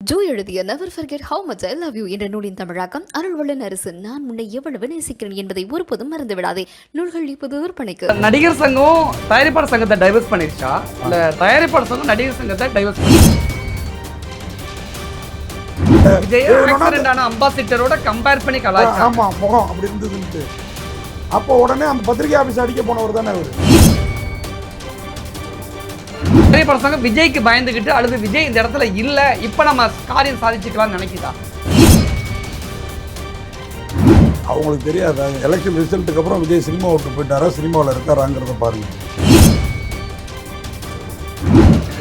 Joe எழுதிய never forget how much I love you என்ற நூலின் தமிழாக்கம் அருள்வள்ளன் அரசு நான் உன்னை எவ்வளவு நேசிக்கிறேன் என்பதை ஒருபோதும் மறந்து விடாதே. நூல்கள் இப்போது விற்பனைக்கு. நடிகர் சங்கம் தயாரிப்பாளர் சங்கத்தை டைவர்ஸ் பண்ணிருச்சா இல்ல தயாரிப்பாளர் சங்கம் நடிகர் சங்கத்தை டைவர்ஸ் பண்ணிருச்சா? அம்பாசிடரோட கம்பேர் பண்ணி கலாய்ச்சாங்க. ஆமா முகம் அப்படி இருந்ததுன்ட்டு அப்போ உடனே அந்த பத்திரிகை ஆபீஸ் அடிக்க போனவர் தானே அவரு. தயாரிப்பாளர் சங்கம் விஜய்க்கு பயந்துகிட்டு அல்லது விஜய் இந்த இடத்துல இல்ல இப்ப நம்ம காரியம் சாதிச்சுக்கலாம்னு நினைக்குதா? அவங்களுக்கு தெரியாத எலெக்ஷன் ரிசல்ட்டுக்கு அப்புறம் விஜய் சினிமா விட்டு போயிட்டாரா சினிமாவில் இருக்காராங்கிறத பாருங்க.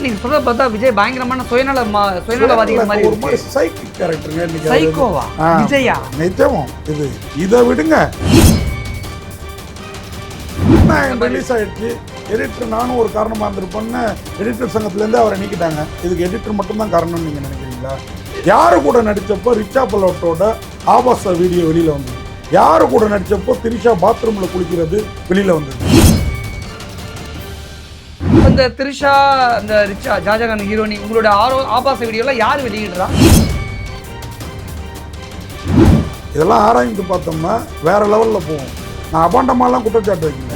நீங்க சொல்றத பார்த்தா விஜய் பயங்கரமான சுயநலவாதிகள் மாதிரி ஒரு மாதிரி சைக்கிக் கேரக்டருங்க. இன்னைக்கு சைக்கோவா விஜயா? நிச்சயம் இதை விடுங்க. ரிலீஸ் ஆயிடுச்சு. எடிட்டர் நானும் ஒரு காரணமாக இருந்திருப்பேன்னு எடிட்டர் சங்கத்துலேருந்து அவரை நீக்கிட்டாங்க. இதுக்கு எடிட்டர் மட்டும்தான் காரணம்னு நீங்கள் நினைக்கிறீங்களா? யாரு கூட நடித்தப்போ ரிச்சா பல்லோட்டோட ஆபாச வீடியோ வெளியில் வந்தது. யாரு கூட நடித்தப்போ திரிஷா பாத்ரூமில் குளிக்கிறது வெளியில் வந்தது. இந்த திரிஷா இந்த ரிச்சா ஜாஜகான் ஹீரோனி உங்களோட ஆபாச வீடியோலாம் யார் வெளியிடுறா? இதெல்லாம் ஆராய்ந்து பார்த்தோம்னா வேற லெவலில் போவோம். நான் அபாண்டமாலாம் குற்றச்சாட்டு வைக்கல.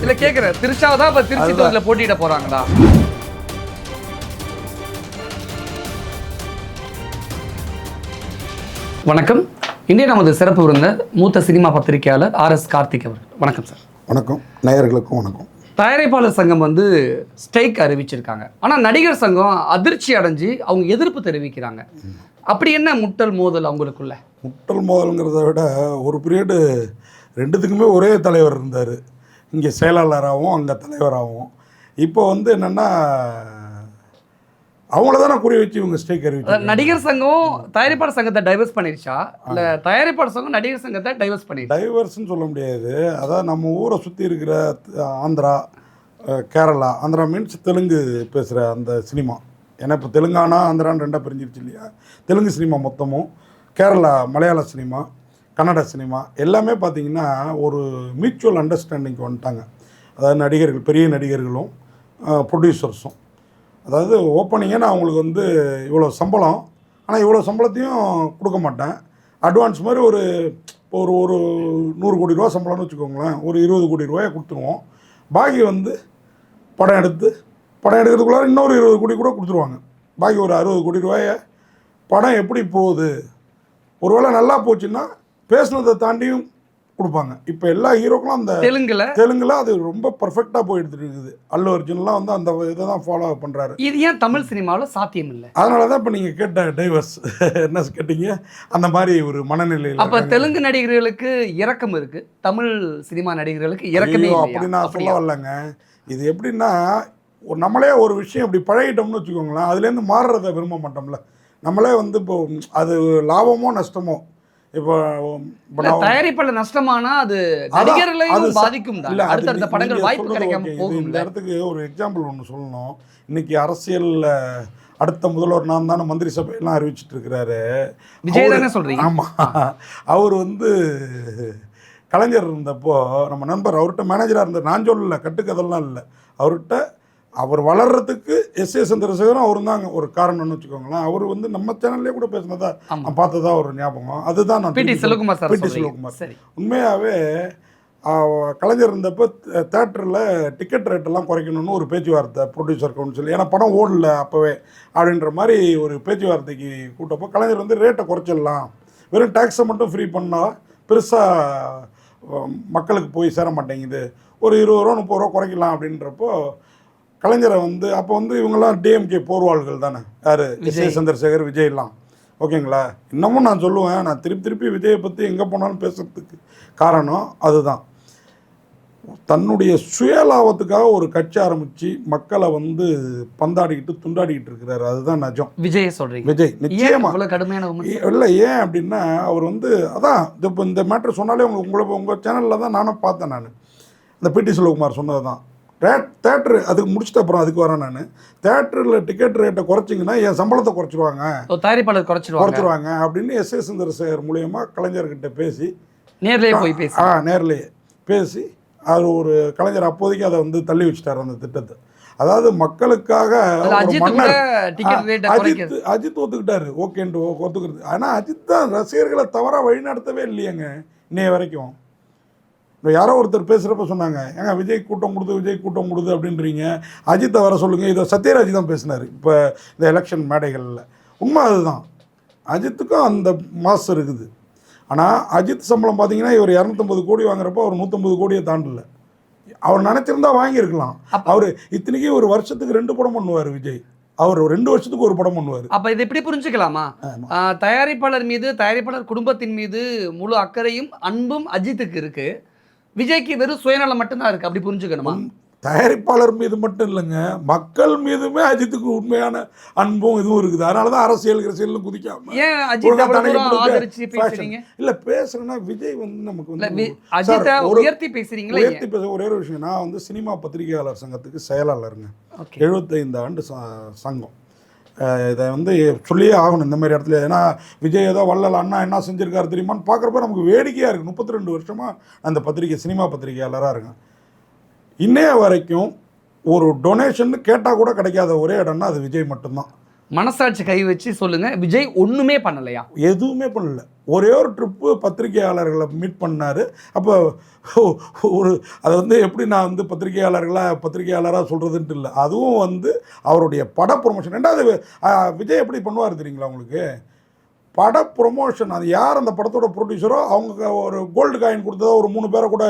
இல்ல கேக்குறேன், திரிஷாவை தான் இப்ப திருச்சி தொகுதியில போட்டியிட போறாங்களா? வணக்கம். இந்திய நமது சிறப்பு விருந்தினர் மூத்த சினிமா பத்திரிகையாளர் RS கார்த்திக் அவர்கள். வணக்கம் சார். வணக்கம். நேயர்களுக்கும் வணக்கம். தயாரிப்பாளர் சங்கம் ஸ்ட்ரைக் அறிவிச்சிருக்காங்க. ஆனா நடிகர் சங்கம் அதிர்ச்சி அடைஞ்சு அவங்க எதிர்ப்பு தெரிவிக்கிறாங்க. அப்படி என்ன முட்டல் மோதல் அவங்களுக்குள்ள? முட்டல் மோதல்ங்கிறத விட ஒரு பீரியடு ரெண்டுத்துக்குமே ஒரே தலைவர் இருந்தார். இங்கே செயலாளராகவும் அங்கே தலைவராகவும். இப்போ என்னென்னா அவங்கள தானே குறி வச்சு இவங்க ஸ்ட்ரைக் அறிவிச்சு. நடிகர் சங்கம் தயாரிப்பாளர் சங்கத்தை டைவர்ஸ் பண்ணிருச்சா இல்லை தயாரிப்பாளர் சங்கம் நடிகர் சங்கத்தை டைவர்ஸ் பண்ணிடுச்சு? டைவர்ஸ்ன்னு சொல்ல முடியாது. அதான் நம்ம ஊரை சுற்றி இருக்கிற ஆந்திரா, கேரளா, ஆந்திரா மீன்ஸ் தெலுங்கு பேசுகிற அந்த சினிமா. ஏன்னா இப்போ தெலுங்கானா ஆந்திரான்னு ரெண்டாக பிரிஞ்சிருச்சு இல்லையா? தெலுங்கு சினிமா மொத்தமும், கேரளா மலையாள சினிமா, கன்னட சினிமா எல்லாமே பார்த்திங்கன்னா ஒரு மியூச்சுவல் அண்டர்ஸ்டாண்டிங்க்கு வந்துட்டாங்க. அதாவது நடிகர்கள், பெரிய நடிகர்களும் ப்ரொடியூசர்ஸும். அதாவது ஓப்பனிங்காக நான் அவங்களுக்கு இவ்வளோ சம்பளம், ஆனால் இவ்வளோ சம்பளத்தையும் கொடுக்க மாட்டேன். அட்வான்ஸ் மாதிரி ஒரு ஒரு ஒரு 100 கோடி ரூபா சம்பளம்னு வச்சுக்கோங்களேன். ஒரு 20 கோடி ரூபாயை கொடுத்துருவோம். பாக்கி படம் எடுக்கிறதுக்குள்ளார இன்னொரு 20 கோடி கூட கொடுத்துருவாங்க. பாக்கி ஒரு 60 கோடி ரூபாயை படம் எப்படி போகுது, ஒருவேளை நல்லா போச்சுன்னா பேசுனதை தாண்டியும் கொடுப்பாங்க. இப்போ எல்லா ஹீரோக்களும் அந்த தெலுங்குல அது ரொம்ப பர்ஃபெக்டாக போயிட்டு இருக்குது. அல்லு அர்ஜுன்லாம் அந்த இதை தான் ஃபாலோ பண்ணுறாரு. இது ஏன் தமிழ் சினிமாவில் சாத்தியம் இல்லை? அதனால தான் இப்போ நீங்கள் கேட்ட டைவர்ஸ் என்ன கேட்டீங்க, அந்த மாதிரி ஒரு மனநிலையில். அப்போ தெலுங்கு நடிகர்களுக்கு இரக்கம் இருக்குது, தமிழ் சினிமா நடிகர்களுக்கு இரக்கமே அப்படி நான் சொல்ல வரலங்க. இது எப்படின்னா நம்மளே ஒரு விஷயம் இப்படி பழகிட்டோம்னு வச்சுக்கோங்களேன், அதுலேருந்து மாறுறதை விரும்ப மாட்டோம்ல. நம்மளே இப்போ அது லாபமோ நஷ்டமோ, இப்போ தயாரிப்பாளர் நஷ்டமானா அது நடிகர்களையும் பாதிக்கும். அடுத்த படங்கள் வாய்ப்பு கிடைக்காம போகும். இந்த இடத்துக்கு ஒரு எக்ஸாம்பிள் ஒன்று சொல்லணும். இன்னைக்கு அரசியலில் அடுத்த முதல்வர் நான் தானே மந்திரி சபையெல்லாம் அறிவிச்சிட்டு இருக்கிறாரு விஜய் தானே சொல்றீங்க? ஆமாம். அவர் கலைஞர் இருந்தப்போ நம்ம நண்பர் அவர்கிட்ட மேனேஜராக இருந்தார். நான் சொல்லல, கட்டுக்கதெல்லாம் இல்லை. அவர்கிட்ட அவர் வளர்றதுக்கு எஸ் சந்திரசேகரும் அவரும் தாங்க ஒரு காரணம்னு வச்சுக்கோங்களேன். அவர் நம்ம சேனல்லே கூட பேசினதா நான் பார்த்ததா ஒரு ஞாபகம். அதுதான் நான் பிடி செல்வகுமார். உண்மையாகவே கலைஞர் இருந்தப்போ தேட்டரில் டிக்கெட் ரேட்டெல்லாம் குறைக்கணும்னு ஒரு பேச்சுவார்த்தை ப்ரொடியூசர் கவுன்சில், ஏன்னா படம் ஓடல அப்போவே அப்படின்ற மாதிரி ஒரு பேச்சுவார்த்தைக்கு கூட்டப்போ கலைஞர் ரேட்டை குறைச்சிடலாம், வெறும் டேக்ஸை மட்டும் ஃப்ரீ பண்ணால் பெருசாக மக்களுக்கு போய் சேர மாட்டேங்குது, ஒரு 20 ரூபா 30 ரூபா குறைக்கலாம் அப்படின்றப்போ கலைஞரை அப்போ இவங்கெல்லாம் டிஎம்கே போர்வாள்கள் தானே, யார் எஸ் சந்திரசேகர், விஜய்லாம். ஓகேங்களா? இன்னமும் நான் சொல்லுவேன், நான் திருப்பி விஜயை பற்றி எங்கே போனாலும் பேசுகிறதுக்கு காரணம் அதுதான். தன்னுடைய சுயலாபத்துக்காக ஒரு கட்சி ஆரம்பித்து மக்களை பந்தாடிக்கிட்டு துண்டாடிக்கிட்டு இருக்கிறாரு. அதுதான் நிஜம். விஜய் சொல்கிறீங்க? விஜய் நிச்சயமாக கடுமையான இல்லை. ஏன் அப்படின்னா அவர் அதான் இப்போ இந்த மேட்ரு சொன்னாலே உங்கள் சேனலில் தான் நானும் பார்த்தேன். நான் இந்த பிடி செல்வகுமார் சொன்னது தான். தேட்டரு அதுக்கு முடிச்சிட்ட அப்புறம் அதுக்கு வரேன். நான் தேட்டரில் டிக்கெட் ரேட்டை குறைச்சிங்கன்னா என் சம்பளத்தை குறைச்சிருவாங்க, தயாரிப்பாளர் குறைச்சிருவாங்க அப்படின்னு எஸ் சந்திரசேகர் மூலியமா கலைஞர்கிட்ட பேசி நேர்லேயே பேசி அவர் ஒரு கலைஞர் அப்போதைக்கு அதை தள்ளி வச்சுட்டார் அந்த திட்டத்தை. அதாவது மக்களுக்காக அதுல ஒரு அஜித் கூட மன்னர் டிக்கெட் ரேட்டை குறைக்கிறது. அஜித் ஒத்துக்கிட்டாரு, ஓகேன்ட்டு ஒத்துக்கிறது. ஆனால் அஜித் தான் ரசிகர்களை தவறாக வழிநடத்தவே இல்லையேங்க இன்னைய வரைக்கும். இப்போ யாரோ ஒருத்தர் பேசுகிறப்ப சொன்னாங்க, ஏங்க விஜய் கூட்டம் கொடுது அப்படின்றீங்க, அஜித்தை வர சொல்லுங்கள். இதை சத்யராஜ் தான் பேசினார் இப்போ இந்த எலெக்ஷன் மேடைகளில். உண்மை அதுதான், அஜித்துக்கும் அந்த மாசு இருக்குது. ஆனால் அஜித் சம்பளம் பார்த்தீங்கன்னா இவர் 250 கோடி வாங்குறப்போ அவர் 150 கோடியை தாண்டல. அவர் நினச்சிருந்தா வாங்கியிருக்கலாம். அவர் இத்தனைக்கு ஒரு வருஷத்துக்கு 2 படம் பண்ணுவார் விஜய், அவர் 2 வருஷத்துக்கு ஒரு படம் பண்ணுவார். அப்ப இதை எப்படி புரிஞ்சுக்கலாமா? தயாரிப்பாளர் மீது, தயாரிப்பாளர் குடும்பத்தின் மீது முழு அக்கறையும் அன்பும் அஜித்துக்கு இருக்கு, விஜய்க்கு வெறும் சுயநலம் மட்டும்தான் இருக்கு, அப்படி புரிஞ்சுக்கணுமா? தயாரிப்பாளர் மீது மட்டும் இல்லைங்க, மக்கள் மீதுமே அஜித்துக்கு உண்மையான அன்பும் இதுவும் இருக்குது. அதனால தான் அரசியல் குதிக்காம ஏன் அஜித் அவ்வளவு தூரம் ஆதரிச்சு பேசுறீங்க? இல்லை பேசுறேன்னா விஜய் வந்து நமக்கு வந்து அஜித்தை உயர்த்தி பேசுறீங்களா? உயர்த்தி பேச ஒரே ஒரு விஷயம், நான் வந்து சினிமா பத்திரிகையாளர் சங்கத்துக்கு செயலாளருங்க. 75 ஆண்டு சங்கம். இதை வந்து சொல்லியே ஆகணும் இந்த மாதிரி இடத்துல. ஏன்னா விஜய் ஏதோ வள்ளல் அண்ணா என்ன செஞ்சுருக்காரு தெரியுமான்னு பார்க்குறப்ப நமக்கு வேடிக்கையாக இருக்குது. 32 வருஷமாக அந்த சினிமா பத்திரிகையாளராக இருக்கேன். இன்னைய வரைக்கும் ஒரு டொனேஷன் கேட்டால் கூட கிடைக்காத ஒரே இடம்னா அது விஜய் மட்டும்தான். மனசாட்சி கை வச்சு சொல்லுங்க, விஜய் ஒன்றுமே பண்ணலையா? எதுவுமே பண்ணல. ஒரே ஒரு ட்ரிப்பு பத்திரிகையாளர்களை மீட் பண்ணார். அப்போ ஒரு அதை வந்து எப்படி நான் வந்து பத்திரிகையாளராக சொல்கிறதுன்ட்டு இல்லை, அதுவும் வந்து அவருடைய பட ப்ரொமோஷன். ரெண்டாவது விஜய் எப்படி பண்ணுவார் தெரியுங்களா உங்களுக்கு? பட ப்ரொமோஷன், அது யார் அந்த படத்தோட ப்ரொடியூசரோ அவங்க ஒரு கோல்டு காயின் கொடுத்ததோ ஒரு 3 பேரை கூட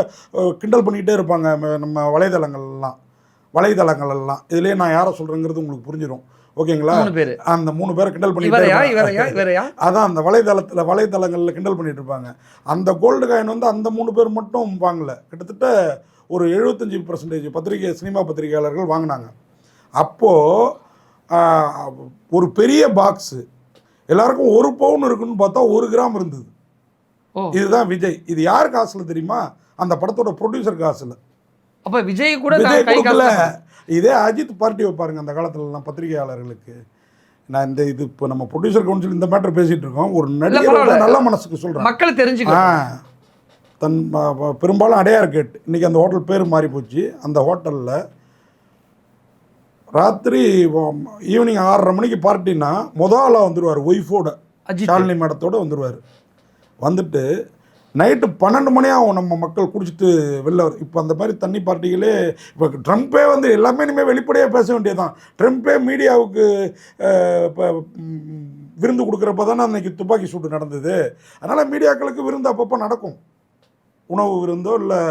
கிண்டல் பண்ணிக்கிட்டே இருப்பாங்க நம்ம வலைதளங்கள்லாம். இதுலேயே நான் யாரை சொல்கிறேங்கிறது உங்களுக்கு புரிஞ்சிடும், ஓகேங்களா? அந்த 3 பேரை கிண்டல் பண்ணிட்டு அதான் அந்த வலைதளங்களில் கிண்டல் பண்ணிட்டு இருப்பாங்க. அந்த கோல்டு காயின் வந்து அந்த 3 பேர் மட்டும் வாங்கலை, கிட்டத்தட்ட ஒரு 75% சினிமா பத்திரிகையாளர்கள் வாங்கினாங்க. அப்போது ஒரு பெரிய பாக்ஸு எல்லாருக்கும் 1 பவுன் இருக்குன்னு பார்த்தா 1 கிராம் இருந்தது. இதுதான் விஜய். இது யார் காசுல தெரியுமா? அந்த படத்தோட ப்ரொடியூசர் காசுல. அப்ப விஜய் கூட கொடுக்கல. இதே அஜித் பார்ட்டி வைப்பாருங்க அந்த காலத்துலலாம் பத்திரிகையாளர்களுக்கு. நான் இது இப்போ நம்ம ப்ரொடியூசர் கவுன்சில் இந்த மேட்டர் பேசிட்டு இருக்கோம். ஒரு நடிகரோட நல்ல மனசுக்கு சொல்கிறேன், மக்கள் தெரிஞ்சுக்கலாம். தன் பெரும்பாலும் அடையார் கேட், இன்னைக்கு அந்த ஹோட்டல் பேர் மாறி போச்சு. அந்த ஹோட்டலில் ராத்திரி ஈவினிங் 6:30 மணிக்கு பார்ட்டினா முதலாக வந்துடுவார், ஒய்ஃபோட ஷாலினி மேடத்தோடு வந்துடுவார். வந்துட்டு நைட்டு 12 மணியாகும் நம்ம மக்கள் குடிச்சிட்டு வெளில. இப்போ அந்த மாதிரி தண்ணி பார்ட்டிகளே, இப்போ ட்ரம்ப்பே வந்து எல்லாமே இனிமேல் வெளிப்படையாக பேச வேண்டியதுதான். ட்ரம்ப்பே மீடியாவுக்கு இப்போ விருந்து கொடுக்குறப்ப தானே அன்றைக்கி துப்பாக்கி சூடு நடந்தது. அதனால் மீடியாக்களுக்கு விருந்து அப்பப்போ நடக்கும், உணவு விருந்தோ இல்லை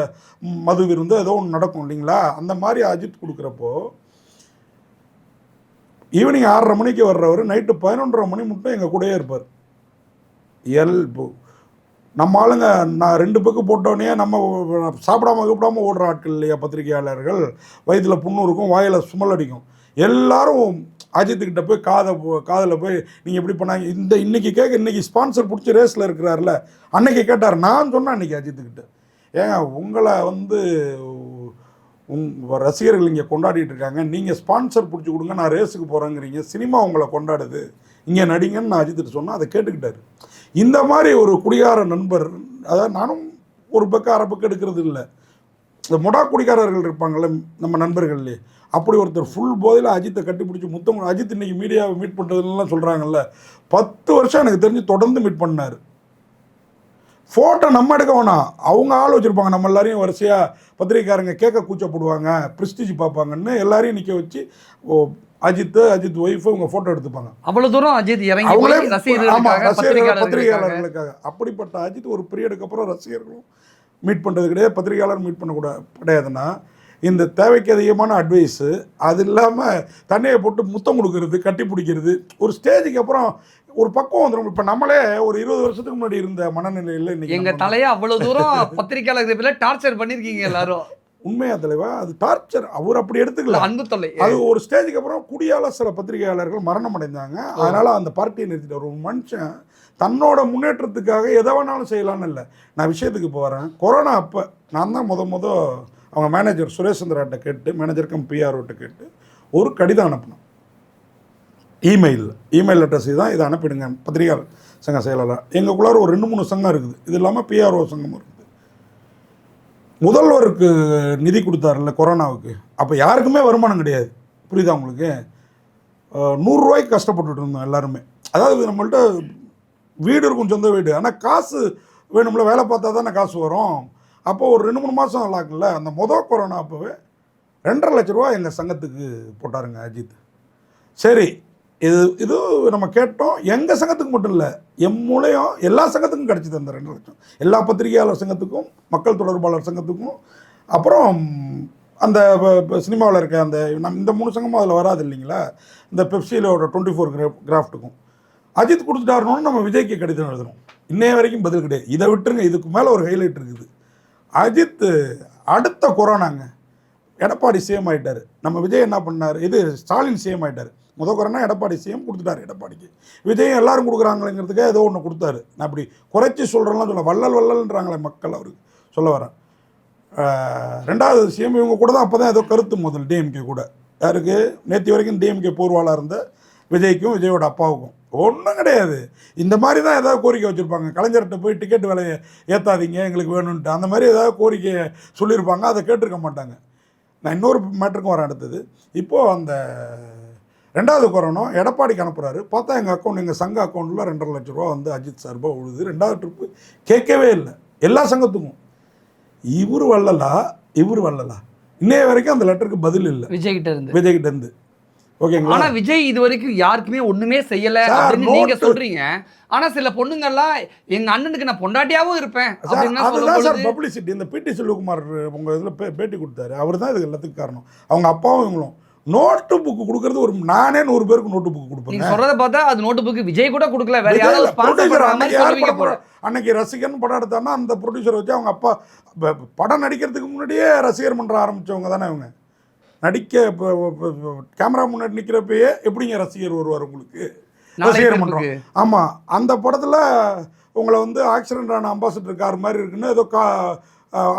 மது விருந்தோ ஏதோ ஒன்று நடக்கும் இல்லைங்களா? அந்த மாதிரி அஜித் கொடுக்குறப்போ ஈவினிங் 6:30 மணிக்கு வர்றவர் நைட்டு 11:30 மணி மட்டும் எங்கள் கூடயே இருப்பார். நம்ம ஆளுங்க நான் 2 பக்கம் போட்டோன்னே நம்ம சாப்பிடாம ஓடுற ஆட்கள் இல்லையா பத்திரிகையாளர்கள். வயிற்றுல புண்ணு இருக்கும், வாயில் சுமல் அடிக்கும். எல்லாரும் அஜித்துக்கிட்ட போய் காதில் போய் நீங்கள் எப்படி பண்ணாங்க இன்னைக்கு ஸ்பான்சர் பிடிச்சி ரேஸில் இருக்கிறார்ல, அன்னைக்கு கேட்டார். நான் சொன்னேன் அன்றைக்கி அஜித்துக்கிட்ட, ஏங்க உங்களை வந்து ரசிகர்கள் இங்கே கொண்டாடிட்டு இருக்காங்க, நீங்கள் ஸ்பான்சர் பிடிச்சி கொடுங்க, நான் ரேஸுக்கு போகிறேங்கிறீங்க, சினிமா உங்களை கொண்டாடுது, இங்கே நடிங்கன்னு நான் அஜித்துட்டு சொன்னேன். அதை கேட்டுக்கிட்டாரு. இந்த மாதிரி ஒரு குடிகார நண்பர், அதாவது நானும் ஒரு பக்கம் அரை பக்கம் எடுக்கிறது இல்லை, இந்த மொடா குடிகாரர்கள் இருப்பாங்கள்ல நம்ம நண்பர்கள்லேயே, அப்படி ஒருத்தர் ஃபுல் போதையில் அஜித்தை கட்டி பிடிச்சி முத்தம். அஜித் இன்றைக்கி மீடியாவை மீட் பண்ணுறதுலாம் சொல்கிறாங்கல்ல, 10 வருஷம் எனக்கு தெரிஞ்சு தொடர்ந்து மீட் பண்ணார். ஃபோட்டோ நம்ம எடுக்க வேணாம், அவங்க ஆள் வச்சுருப்பாங்க. நம்ம எல்லாரையும் வரிசையாக பத்திரிகைக்காரங்க கேட்க கூச்சப்படுவாங்க, ப்ரெஸ்டீஜ் பார்ப்பாங்கன்னு எல்லாரையும் நிற்க வச்சு அஜித் ஒய்ஃபு இவங்க ஃபோட்டோ எடுத்துப்பாங்க. அவ்வளோ தூரம் அஜித் இறங்கி பத்திரிகையாளர்களுக்காக. அப்படிப்பட்ட அஜித் ஒரு பீரியடுக்கு அப்புறம் ரசிகர்களும் மீட் பண்ணுறது கிடையாது, பத்திரிகையாளர் மீட் கிடையாதுன்னா இந்த தேவைக்கு அதிகமான அட்வைஸு, அது இல்லாமல் தண்ணியை போட்டு முத்தம் கொடுக்கறது, கட்டி பிடிக்கிறது, ஒரு ஸ்டேஜுக்கு அப்புறம் ஒரு பக்கம் வந்துடும். இப்போ நம்மளே ஒரு 20 வருஷத்துக்கு முன்னாடி இருந்த மனநிலையில் இன்னைக்கு எங்கள் தலையை அவ்வளோ தூரம் பத்திரிகையாளர்கள் டார்ச்சர் பண்ணியிருக்கீங்க எல்லாரும். உண்மையா தலைவா? அது டார்ச்சர், அவர் அப்படி எடுத்துக்கல, அன்பு தொல்லை. அது ஒரு ஸ்டேஜுக்கு அப்புறம் குடியால் சில பத்திரிகையாளர்கள் மரணம் அடைந்தாங்க. அதனால் அந்த பார்ட்டியை நிறுத்திட்டார். ஒரு மனுஷன் தன்னோட முன்னேற்றத்துக்காக எதை வேணாலும் செய்யலான்னு இல்லை. நான் விஷயத்துக்கு போகிறேன். கொரோனா அப்போ நான் தான் முத அவங்க மேனேஜர் சுரேஷ் சந்திராட்ட கேட்டு, மேனேஜர் கம் பிஆர்ஓட்ட கேட்டு ஒரு கடிதம் அனுப்பினோம். இமெயில் அட்ரஸ் தான், இதை அனுப்பிடுங்க பத்திரிகையாளர் சங்க செயலாளர். எங்களுக்குள்ளார ஒரு 2-3 சங்கம் இருக்குது, இது இல்லாமல் பிஆர்ஓ சங்கம் இருக்குது. முதல்வருக்கு நிதி கொடுத்தாருல்ல கொரோனாவுக்கு, அப்போ யாருக்குமே வருமானம் கிடையாது. புரியுதா உங்களுக்கு? 100 ரூபாய்க்கு கஷ்டப்பட்டுட்டு இருந்தோம் எல்லாருமே. அதாவது நம்மள்ட்ட வீடு இருக்கும், சொந்த வீடு, ஆனால் காசு வேணும்ல, வேலை பார்த்தா தானே காசு வரும். அப்போது ஒரு 2-3 மாதம் நல்லா இருக்குல்ல. அந்த கொரோனா அப்போவே 2.5 லட்ச ரூபா எங்கள் சங்கத்துக்கு போட்டாருங்க அஜித். சரி, இது நம்ம கேட்டோம். எங்கள் சங்கத்துக்கு மட்டும் இல்லை, மூலையும் எல்லா சங்கத்துக்கும் கிடச்சிது அந்த 2 லட்சம். எல்லா பத்திரிகையாளர் சங்கத்துக்கும், மக்கள் தொடர்பாளர் சங்கத்துக்கும், அப்புறம் அந்த சினிமாவில் இருக்க அந்த இந்த 3 சங்கமும் அதில் வராது இல்லைங்களா, இந்த பெப்சியிலோட 24 கிராஃப்ட்டுக்கும் அஜித் கொடுத்துட்டாருன்னு நம்ம விஜய்க்கு கடிதம் எழுதணும். இன்னைய வரைக்கும் பதில் கிடையாது. இதை விட்டுருங்க, இதுக்கு மேலே ஒரு ஹைலைட் இருக்குது. அஜித் அடுத்த கொரோனாங்க எடப்பாடி சிஎம் ஆகிட்டார். நம்ம விஜய் என்ன பண்ணார், ஸ்டாலின் சிஎம் ஆகிட்டார். கொரோனா எடப்பாடி சிஎம் கொடுத்துட்டாரு எடப்பாடிக்கு. விஜய் எல்லாரும் கொடுக்குறாங்களேங்கிறதுக்கே ஏதோ ஒன்று கொடுத்தாரு. நான் அப்படி குறைச்சி சொல்கிறேன்லாம் சொல்ல, வள்ளல்ன்றாங்களே மக்கள், அவருக்கு சொல்ல வரேன். 2வது சிஎம் இவங்க கூட தான். அப்போ தான் ஏதோ கருத்து முதல் டிஎம்கே கூட, யாருக்கு நேற்று வரைக்கும் டிஎம்கே போர்வாளாக இருந்த விஜய்க்கும் விஜயோட அப்பாவுக்கும் ஒன்றும் கிடையாது. இந்த மாதிரி தான் ஏதாவது கோரிக்கை வச்சுருப்பாங்க. கலைஞர்கிட்ட போய் டிக்கெட் விலையை ஏற்றாதீங்க எங்களுக்கு வேணும்ன்ட்டு, அந்த மாதிரி ஏதாவது கோரிக்கையை சொல்லியிருப்பாங்க. அதை கேட்டிருக்க மாட்டாங்க. நான் இன்னொரு மேட்டருக்கும் வரேன். அடுத்தது இப்போது அந்த 2வது கொரோனா எடப்பாடிக்கு அனுப்புகிறாரு. பார்த்தா எங்கள் அக்கௌண்ட், எங்கள் சங்க அக்கௌண்ட்டில் 2.5 லட்ச ரூபா வந்து அஜித் சார்பாக உழுது. 2வது ட்ரிப்பு கேட்கவே இல்லை எல்லா சங்கத்துக்கும். இவர் வள்ளலா இன்னைய வரைக்கும் அந்த லெட்டருக்கு பதில் இல்லை விஜய்கிட்ட இருந்து. ஓகேங்களா? ஆனா விஜய் இது வரைக்கும் யாருக்குமே ஒண்ணுமே செய்யல அப்படின்னு நீங்க சொல்றீங்க. ஆனா சில பொண்ணுங்கள்லாம் எங்க அண்ணனுக்கு நான் பொண்டாட்டியாவும் இருப்பேன். அதுதான் சார் பப்ளிசிட்டி. இந்த பிடி செல்வகுமார் உங்க இதுல பேட்டி கொடுத்தாரு, அவர் தான் இது எல்லாத்துக்கும் காரணம். அவங்க அப்பாவும் இவங்களும் நோட்டு புக்கு கொடுக்கறது. ஒரு நானே 100 பேருக்கு நோட்டு புக்கு கொடுப்பேன். நீங்க சொல்றத பார்த்தா அது நோட்டு புக்கு விஜய் கூட கொடுக்கல, வேற யாராவது ஸ்பான்சர் பண்ற மாதிரி சொல்லுவீங்க போல. அன்னைக்கு ரசிகன் படம் எடுத்தாங்கன்னா அந்த ப்ரொடியூசர் வச்சு அவங்க அப்பா படம் நடிக்கிறதுக்கு முன்னாடியே ரசிகர் மன்ற ஆரம்பிச்சவங்க தானே அவங்க. நடிக்க கேமரா முன்னாடி நிற்கிறப்பயே எப்படிங்க ரசிகர் வருவார் உங்களுக்கு? ரசிகர் மன்றம். ஆமாம், அந்த படத்தில் உங்களை வந்து ஆக்சிடென்ட் ஆன அம்பாசிடர் கார் மாதிரி இருக்குன்னு ஏதோ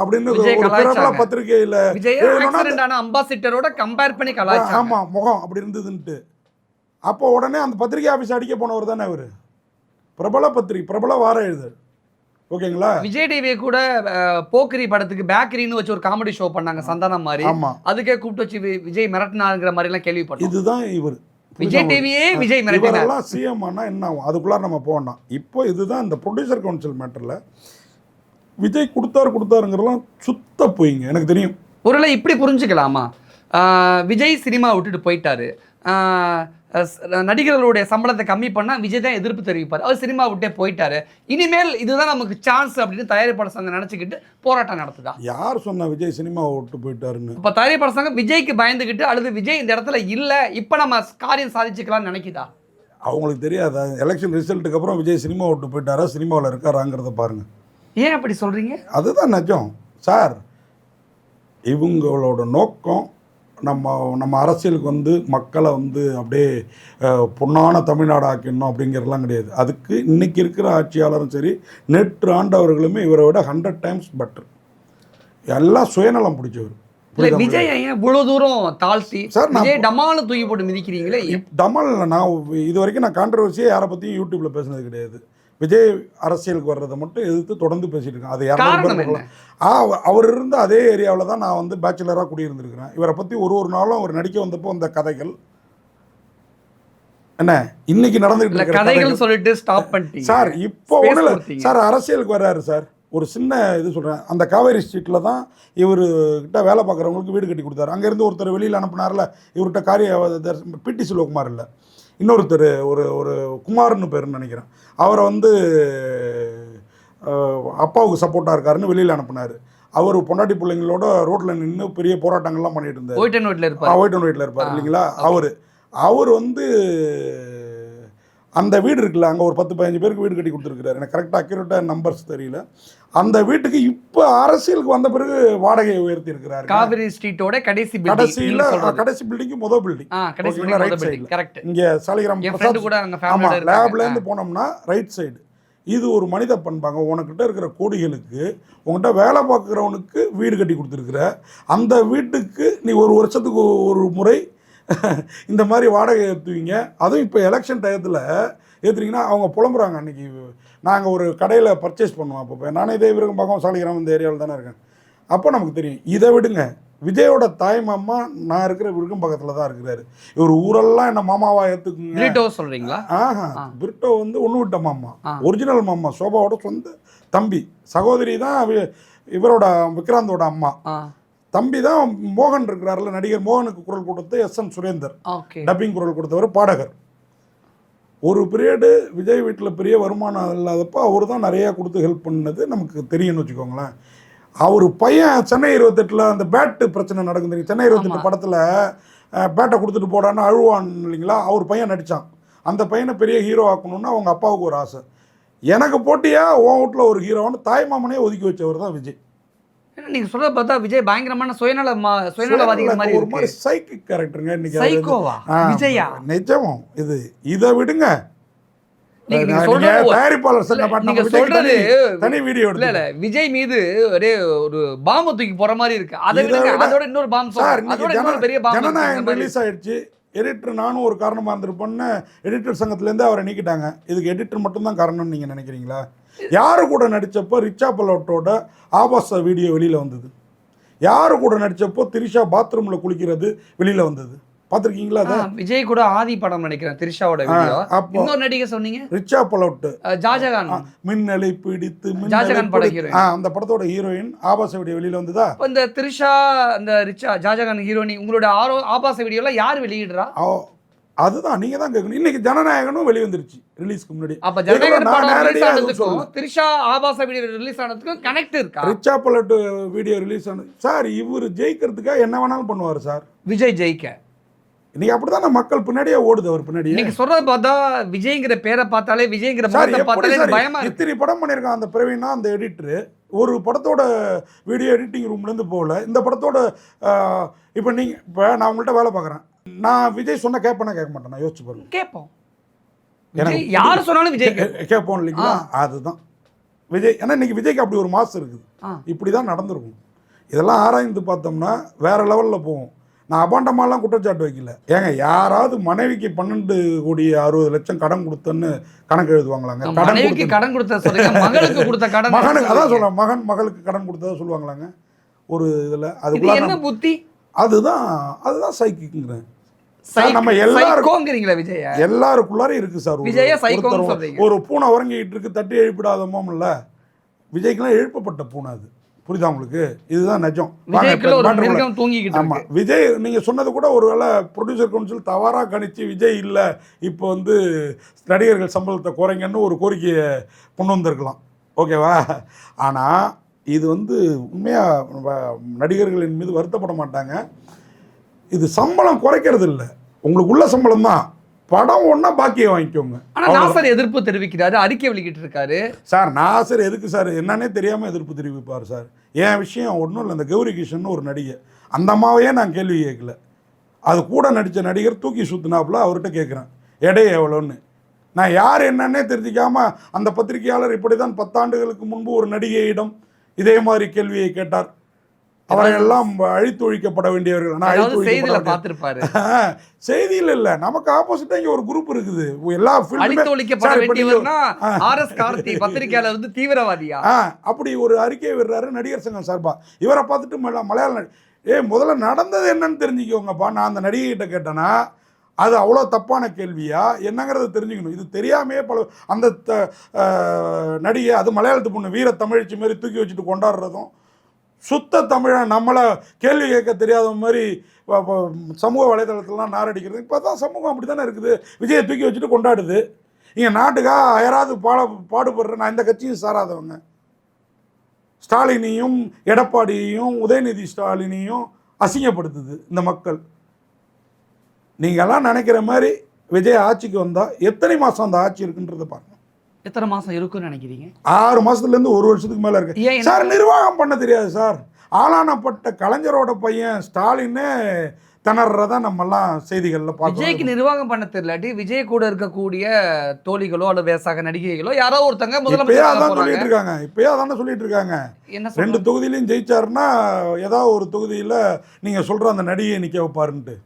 அப்படின்னு பத்திரிகையில் அம்பாசிடரோட கம்பேர் பண்ணி கலாய்ச்சாங்க. ஆமாம், முகம் அப்படி இருந்ததுன்ட்டு. அப்போ உடனே அந்த பத்திரிகை ஆஃபீஸ் அடிக்க போனவர் தானே அவர். பிரபல வார எழுதர். ஓகேங்களா? விஜய் டிவி கூட போக்கிரி படத்துக்கு பேக்கரின்னு வச்சு ஒரு காமெடி ஷோ பண்ணாங்க சந்தானம் மாதிரி. அதுக்கே கூப்பிட்டு வச்சு விஜய் மிரட்டினாங்கிற மாதிரி எல்லாம் கேள்விப்பட்டோம். இதுதான் இவர் விஜய் டிவியே விஜய் மிரட்டினார். சிஎம் ஆனா என்ன ஆகும் அதுக்குள்ளார நம்ம போனோம். இப்போ இதுதான் இந்த ப்ரொடியூசர் கவுன்சில் மேட்டர்ல விஜய் கொடுத்தாருங்கிறலாம் சுத்த போயிங்க. எனக்கு தெரியும். ஒருவேளை இப்படி புரிஞ்சுக்கலாமா, விஜய் சினிமா விட்டுட்டு போயிட்டாரு, நடிகர்களுடைய சம்பளத்தை கம்மி பண்ணால் விஜய் தான் எதிர்ப்பு தெரிவிப்பார், அவர் சினிமா விட்டே போயிட்டாரு, இனிமேல் இதுதான் நமக்கு சான்ஸ் அப்படின்னு தயாரிப்பாளர் சங்கம் நினச்சிக்கிட்டு போராட்டம் நடத்துதா? யார் சொன்னா விஜய் சினிமா விட்டு போயிட்டாருன்னு? இப்போ தயாரிப்பாளர் சங்கம் விஜய்க்கு பயந்துக்கிட்டு அல்லது விஜய் இந்த இடத்துல இல்லை இப்போ நம்ம காரியம் சாதிச்சுக்கலாம்னு நினைக்குதா? அவங்களுக்கு தெரியாதா? எலெக்ஷன் ரிசல்ட்டுக்கு அப்புறம் விஜய் சினிமா விட்டு போயிட்டாரா சினிமாவில் இருக்காராங்கிறத பாருங்க. ஏன் அப்படி சொல்கிறீங்க? அதுதான் நிஜம் சார். இவங்களோட நோக்கம் நம்ம அரசியலுக்கு வந்து மக்களை வந்து அப்படியே பொன்னான தமிழ்நாடு ஆக்கிடணும் அப்படிங்கிறதுலாம் கிடையாது. அதுக்கு இன்றைக்கி இருக்கிற ஆட்சியாளரும் சரி, நேற்று ஆண்டவர்களுமே இவரை விட 100 டைம்ஸ் பெட்டர். எல்லாம் சுயநலம் பிடிச்சவர். விஜய் ஏன் இவ்வளோ தூரம் தாழ்த்தி சார் விஜய் டமாலும் தூக்கி போட்டு மிதிக்கிறீங்களே? டமால் நான் இது வரைக்கும் நான் கான்ட்ரவர்சியை யாரை பற்றியும் யூடியூப்பில் பேசுனது கிடையாது. விஜய் அரசியலுக்கு வர்றதை மட்டும் எதிர்த்து தொடர்ந்து பேசிட்டு இருக்கேன். அது யாரும் அவர் இருந்த அதே ஏரியாவில் தான் நான் வந்து பேச்சுலராக குடியிருந்திருக்கிறேன். இவரை பற்றி ஒரு நாளும் அவர் நடிக்க வந்தப்போ அந்த கதைகள் என்ன இன்னைக்கு நடந்துகிட்டு இருக்க கதைகள் சொல்லிட்டு ஸ்டாப் பண்ணிட்டீங்க சார். இப்போ ஒன்றும் இல்லை சார், அரசியலுக்கு வர்றாரு சார். ஒரு சின்ன இது சொல்கிறேன், அந்த காவேரி ஸ்ட்ரீட்டில் தான் இவர்கிட்ட வேலை பார்க்குறவங்களுக்கு வீடு கட்டி கொடுத்தாரு. அங்கேருந்து ஒருத்தர் வெளியில் அனுப்புனார்ல, இவர்கிட்ட பிடி செல்வகுமார் இல்லை, இன்னொருத்தர் ஒரு குமார்னு பேருன்னு நினைக்கிறேன், அவரை வந்து அப்பாவுக்கு சப்போர்ட்டாக இருக்காருன்னு வெளியில் அனுப்புனார். அவர் பொண்டாட்டி பிள்ளைங்களோட ரோட்டில் நின்று பெரிய போராட்டங்கள்லாம் பண்ணிட்டு இருந்தார். ஒயிட் அண்ட் ஒயிட்டில் இருப்பார் இல்லைங்களா? அவர் வந்து அந்த வீடு இருக்குல்ல, அங்கே ஒரு 10-15 பேருக்கு வீடு கட்டி கொடுத்துருக்காரு. எனக்கு கரெக்டாக அக்யூரேட்டாக நம்பர்ஸ் தெரியல. அந்த வீட்டுக்கு இப்போ அரசியலுக்கு வந்த பிறகு வாடகையை உயர்த்தி இருக்கிறார். காவிரி ஸ்ட்ரீட்டோட கடைசி பில்டிங் முதல் பில்டிங் இங்கே சாலிகிராம் லேப்லேருந்து போனோம்னா ரைட் சைடு. இது ஒரு மனித பண்பாங்க. உனக்கிட்ட இருக்கிற கோடிகளுக்கு உங்கள்கிட்ட வேலை பார்க்குறவனுக்கு வீடு கட்டி கொடுத்துருக்குற, அந்த வீட்டுக்கு நீ ஒரு வருஷத்துக்கு ஒரு முறை இந்த மாதிரி வாடகை ஏற்றுவீங்க. அதுவும் இப்போ எலெக்ஷன் டயத்தில் ஏற்றுறீங்கன்னா அவங்க புலம்புறாங்க. அன்றைக்கி நாங்கள் ஒரு கடையில் பர்ச்சேஸ் பண்ணுவோம். அப்போ நானே இதே விருகம் பார்க்க சாலிகிராம் இந்த ஏரியாவில் தானே இருக்கேன். அப்போ நமக்கு தெரியும். இதை விடுங்க, விஜயோட தாய் மாமா நான் இருக்கிற விருக்கம் பக்கத்தில் தான் இருக்கிறாரு. இவர் ஊரெல்லாம் என்ன மாமாவா ஏற்றுக்குங்க. பிரிட்டோ சொல்றீங்களா? பிரிட்டோ வந்து ஒன்று விட்ட மாமா, ஒரிஜினல் மாமா, சோபாவோட சொந்த தம்பி. சகோதரி தான் இவரோட விக்ராந்தோட அம்மா. தம்பி தான் மோகன் இருக்கிறாருல, நடிகர் மோகனுக்கு குரல் கொடுத்து எஸ் என் சுரேந்தர் டப்பிங் குரல் கொடுத்தவர், பாடகர். ஒரு பீரியடு விஜய் வீட்டில் பெரிய வருமானம் இல்லாதப்போ அவர் தான் நிறையா கொடுத்து ஹெல்ப் பண்ணது நமக்கு தெரியும்னு வச்சுக்கோங்களேன். அவர் பையன் சென்னை 28 அந்த பேட்டு பிரச்சனை நடக்குது. சென்னை 28 படத்தில் பேட்டை கொடுத்துட்டு போடான்னு அழுவான் இல்லைங்களா, அவர் பையன் நடித்தான். அந்த பையனை பெரிய ஹீரோ ஆக்கணும்னு அவங்க அப்பாவுக்கு ஒரு ஆசை. எனக்கு போட்டியாக உன் வீட்டில் ஒரு ஹீரோன்னு தாய் மாமனே ஒதுக்கி வச்சவர் தான் விஜய். நீங்க சொல்றத பார்த்தா விஜய் பயங்கரமான சுயநலவாதிகள் மாதிரி ஒரு மாதிரி சைக்கிக் கேரக்டருங்க இன்னைக்கு. சைக்கோவா விஜயா? நிஜம். இதை விடுங்க. தனி வீடியோ இல்ல விஜய் மீது ஒரே ஒரு பாம்பு தூக்கி போற மாதிரி இருக்கு. அதோட இன்னொரு பாம்பு பெரிய பாம்பு. ஜனநாயகம் ரிலீஸ் ஆயிடுச்சு. எடிட்டர் நானும் ஒரு காரணமாக இருந்திருப்பேன்னு எடிட்டர் சங்கத்துலேருந்து அவரை நீக்கிட்டாங்க. இதுக்கு எடிட்டர் மட்டும்தான் காரணம்னு நீங்கள் நினைக்கிறீங்களா? யாரு கூட நடித்தப்போ ரிச்சா பலோட்டோட ஆபாச வீடியோ வெளியில் வந்தது. யாரு கூட நடித்தப்போ திரிஷா பாத்ரூமில் குளிக்கிறது வெளியில் வந்தது. பார்த்துருக்கீங்களா? அதை விஜய் கூட ஆதி படம் நினைக்கிறேன் திரிஷாவோட வீடியோ. இன்னொரு நடிகை சொன்னீங்க ரிச்சா பலோட், ஜாஜகான், மின்னலை பிடித்து ஜாஜகான் படம் ஹீரோயின். அந்த படத்தோட ஹீரோயின் ஆபாச வீடியோ வெளியில வந்ததா? இந்த திரிஷா அந்த ரிச்சா ஜாஜகான் ஹீரோயின் உங்களோட ஆபாச வீடியோல யார் வெளியிடுறா? அதுதான் நீங்க தான் கேட்கணும். இன்னைக்கு ஜனநாயகனும் வெளிய வந்துருச்சு ரிலீஸ்க்கு முன்னாடி. அப்ப ஜனநாயகன் படம் ரிலீஸ் ஆனதுக்கும் திரிஷா ஆபாச வீடியோ ரிலீஸ் ஆனதுக்கும் கனெக்ட் இருக்கா? ரிச்சா பலோட் வீடியோ ரிலீஸ் ஆனது சார், இவர் ஜெயிக்கிறதுக்காக என்ன வேணாலும் பண்ணுவார் சார். விஜய் ஜெயிக்க இன்னைக்கு அப்படிதான் மக்கள் பின்னாடியே ஓடுது. அவர் பின்னாடியே நீங்க சொல்றத பார்த்தா விஜய்ங்கிற பேரை பார்த்தாலே விஜய்ங்கிற முகத்தை பார்த்தாலே பயமா இருக்கு. இத்தனை படம் பண்ணியிருக்கான் அந்த பிரவீனா, அந்த எடிட்டர். ஒரு படத்தோட வீடியோ எடிட்டிங் ரூம்லேருந்து போகல. இந்த படத்தோட இப்போ நீங்கள் இப்போ நான் உங்கள்கிட்ட வேலை பார்க்குறேன். நான் விஜய் சொன்ன கேட்பேன்னா கேட்க மாட்டேன். நான் யோசிச்சு பாருங்க. கேட்போம். யார் சொன்னாலும் விஜய் கேட்போம் இல்லைங்களா? அதுதான் விஜய். ஏன்னா இன்னைக்கு விஜய்க்கு அப்படி ஒரு மாசு இருக்குது. இப்படி தான் நடந்திருக்கும். இதெல்லாம் ஆராய்ந்து பார்த்தோம்னா வேற லெவலில் போகும். நான் அபாண்டமாலாம் குற்றச்சாட்டு வைக்கல. ஏங்க யாராவது மனைவிக்கு 12,60,00,000 கடன் கொடுத்தன்னு கணக்கு எழுதுவாங்களாங்க? கடன் கொடுத்த சொல்லுங்க, மகளுக்கு கொடுத்த கடன், மகனுக்கு அதான் சொல்லுவாங்க, மகளுக்கு கடன் கொடுத்ததா சொல்லுவாங்களாங்க ஒரு இதில். அது என்ன புத்தி? அதுதான் சைக்கிக்குங்கிறேன். நம்ம எல்லாருக்கும்ங்கறீங்களா? விஜய் எல்லாருக்குள்ளாரும் இருக்கு சார். விஜய சைக்கோன்னு சொல்றீங்க. ஒரு பூனை உறங்கிட்டு இருக்கு, தட்டி எழுப்பிடாதமோ இல்ல. விஜய்க்குலாம் எழுப்பப்பட்ட பூனை அது. புரியுதா உங்களுக்கு? இதுதான் நிஜம். ஆமா, விஜய் நீங்க சொன்னது கூட ஒருவேளை ப்ரொடியூசர் கவுன்சில் தவறா கணிச்சு விஜய் இல்லை இப்போ வந்து நடிகர்கள் சம்பளத்தை குறைங்கன்னு ஒரு கோரிக்கையை கொண்டு வந்திருக்கலாம். ஓகேவா? ஆனால் இது வந்து உண்மையாக நடிகர்களின் மீது வருத்தப்பட மாட்டாங்க. இது சம்பளம் குறைக்கிறது இல்லை, உங்களுக்கு உள்ள சம்பளம் தான். படம் ஒன்றா பாக்கியை வாங்கிக்கோங்க. ஆனால் நாசர் எதிர்ப்பு தெரிவிக்கிறாரு, அறிக்கை வெளியிட்டு இருக்காரு. சார் நாசர் எதுக்கு சார் என்னன்னே தெரியாமல் எதிர்ப்பு தெரிவிப்பார் சார். என் விஷயம் ஒன்றும் இல்லை. இந்த கௌரி கிஷன் ஒரு நடிகை, அந்த அம்மாவையே நான் கேள்வி கேட்கல. அது கூட நடித்த நடிகர் தூக்கி சுற்றினாப்புல அவர்கிட்ட கேட்குறேன் எடை எவ்வளோன்னு. நான் யார் என்னன்னே தெரிஞ்சிக்காமல் அந்த பத்திரிகையாளர் இப்படி தான் 10 ஆண்டுகளுக்கு முன்பு ஒரு நடிகையிடம் இதே மாதிரி கேள்வியை கேட்டார். அவரெல்லாம் அழித்து ஒழிக்கப்பட வேண்டியவர்கள். செய்தியில் இல்ல, நமக்கு ஆப்போசிட்டா இங்க ஒரு குரூப் இருக்குது. எல்லா தீவிரவாதியா அப்படி ஒரு அறிக்கை விடுறாரு நடிகர் சங்கம் சார்பா. இவரை பார்த்துட்டு மலையாள முதல்ல நடந்தது என்னன்னு தெரிஞ்சுக்கோங்கப்பா. நான் அந்த நடிகை கிட்ட கேட்டேன்னா அது அவ்வளோ தப்பான கேள்வியா என்னங்கிறத தெரிஞ்சுக்கணும். இது தெரியாமையே அந்த நடிகை, அது மலையாளத்து பொண்ணு வீர தமிழ்ச்சி மாதிரி தூக்கி வச்சுட்டு கொண்டாடுறதும், சுத்த தமிழன் நம்மளை கேள்வி கேட்க தெரியாத மாதிரி சமூக வலைதளத்திலாம் நாரடிக்கிறது. இப்போ தான் சமூகம் அப்படி தானே இருக்குது. விஜயை தூக்கி வச்சுட்டு கொண்டாடுது. இங்கே நாட்டுக்காக யாராவது பாடுபடுற, நான் இந்த கட்சியும் சாராதவங்க, ஸ்டாலினையும் எடப்பாடியையும் உதயநிதி ஸ்டாலினையும் அசிங்கப்படுத்துது இந்த மக்கள். நீங்கள்லாம் நினைக்கிற மாதிரி விஜய் ஆட்சிக்கு வந்தால் எத்தனை மாதம் அந்த ஆட்சி இருக்குன்றதை பாருங்க. எத்தனை மாதம் இருக்குன்னு நினைக்கிறீங்க? 6 மாதத்துலேருந்து 1 வருஷத்துக்கு மேலே இருக்கு சார். நிர்வாகம் பண்ண தெரியாது சார். ஆளானப்பட்ட கலைஞரோட பையன் ஸ்டாலின்னு திணறத நம்மெல்லாம் செய்திகளில் பார்க்கணும். விஜய்க்கு நிர்வாகம் பண்ண தெரியலாட்டி விஜய் கூட இருக்கக்கூடிய தோழிகளோ அல்லது வேசாக நடிகைகளோ யாரோ ஒருத்தங்க முதலமைச்சர் சொல்லிட்டு இருக்காங்க. இப்பயே அதானே சொல்லிட்டு இருக்காங்க. 2 தொகுதியிலையும் ஜெயிச்சாருன்னா ஏதாவது ஒரு தொகுதியில் நீங்கள் சொல்கிற அந்த நடிகையை நிற்க வைப்பாருன்ட்டு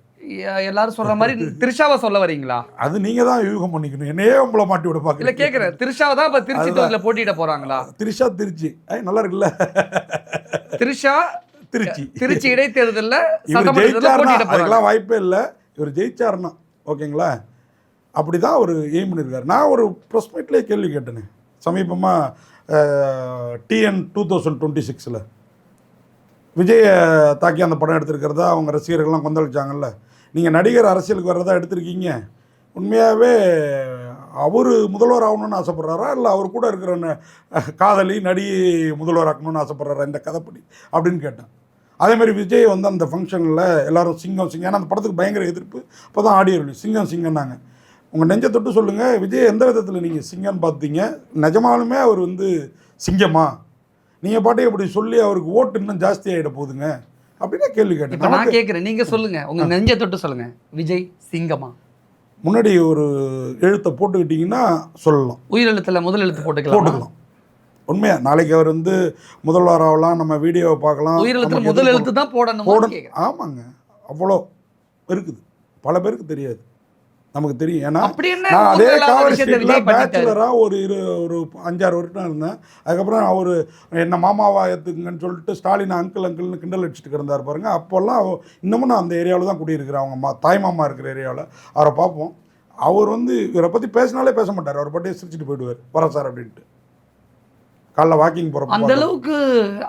எல்லாரும் சொல்ற மாதிரி திரிஷாவை சொல்ல வரீங்களா? அது நீங்க தான் யூகம் பண்ணிக்கணும். என்னையே உங்களை மாட்டி விட பாக்கல. இல்ல கேக்குறேன், திரிஷாவை தான் இப்ப திருச்சி தொகுதியில போட்டியிட போறாங்களா? திரிஷா திருச்சி நல்லா இருக்குல்ல. திரிஷா திருச்சி இடைத்தேர்தலில் இவர் ஜெயிச்சாருன்னா அதுக்கெல்லாம் வாய்ப்பே இல்லை. இவர் ஜெயிச்சாருன்னா ஓகேங்களா, அப்படி தான் அவர் எய்ம் பண்ணியிருக்காரு. நான் ஒரு ப்ரெஸ் மீட்லேயே கேள்வி கேட்டேனே சமீபமாக TN 2026 விஜயை தாக்கி அந்த படம் எடுத்திருக்கிறதா அவங்க ரசிகர்கள்லாம் கொந்தளிச்சாங்கல்ல. நீங்கள் நடிகர் அரசியலுக்கு வர்றதா எடுத்திருக்கீங்க, உண்மையாகவே அவர் முதல்வர் ஆகணும்னு ஆசைப்பட்றாரா இல்லை அவர் கூட இருக்கிற காதலி நடி முதல்வர் ஆக்கணும்னு ஆசைப்பட்றாரா இந்த கதைப்படி அப்படின்னு கேட்டேன். அதேமாதிரி விஜய் வந்து அந்த ஃபங்க்ஷனில் எல்லோரும் சிங்கம் சிங்கம், ஏன்னா அந்த படத்துக்கு பயங்கர எதிர்ப்பு. அப்போ தான் ஆடியோ ரிலீஸ் சிங்கம் சிங்கம்னாங்க. உங்கள் நெஞ்சை தொட்டு சொல்லுங்கள், விஜய் எந்த விதத்தில் நீங்கள் சிங்கம்னு பார்த்தீங்க? நிஜமாலுமே அவர் வந்து சிங்கமா? நீங்கள் பாட்டே இப்படி சொல்லி அவருக்கு ஓட்டு இன்னும் ஜாஸ்தி ஆகிட போகுதுங்க அப்படின்னு கேள்வி கேட்டேன். இப்போ நான் கேட்குறேன், நீங்கள் சொல்லுங்கள், உங்கள் நெஞ்சை தொட்டு சொல்லுங்கள், விஜய் சிங்கமா? முன்னாடி ஒரு எழுத்தை போட்டுக்கிட்டிங்கன்னா சொல்லலாம், உயிரெழுத்தில் முதல் எழுத்து போட்டுக்கலாம். உண்மையா நாளைக்கு அவர் வந்து முதல்வர் ஆகலாம், நம்ம வீடியோவை பார்க்கலாம். உயிரெழுத்தில் முதல் எழுத்து தான் போடணும். ஆமாங்க, அவ்வளோ இருக்குது, பல பேருக்கு தெரியாது, நமக்கு தெரியும். ஏன்னா நான் அதே காவல் ஸ்ட்ரீட்டில் பேச்சுலராக ஒரு 5-6 வருஷம் இருந்தேன். அதுக்கப்புறம் அவர் என்ன மாமாவா ஏற்றுக்குங்கன்னு சொல்லிட்டு ஸ்டாலின் அங்கிள்னு கிண்டல் அடிச்சுட்டு கிடந்தார் பாருங்க. அப்போல்லாம் இன்னமும் நான் அந்த ஏரியாவில் தான் குடியிருக்கிறேன், அவங்க தாய் மாமா இருக்கிற ஏரியாவில். அவரை பார்ப்போம், அவர் வந்து இவரை பற்றி பேசினாலே பேச மாட்டார், அவர் பாட்டே சிரிச்சுட்டு போயிடுவார், வர சார் அப்படின்ட்டு. காலைல வாக்கிங் போகிறப்ப அந்த அளவுக்கு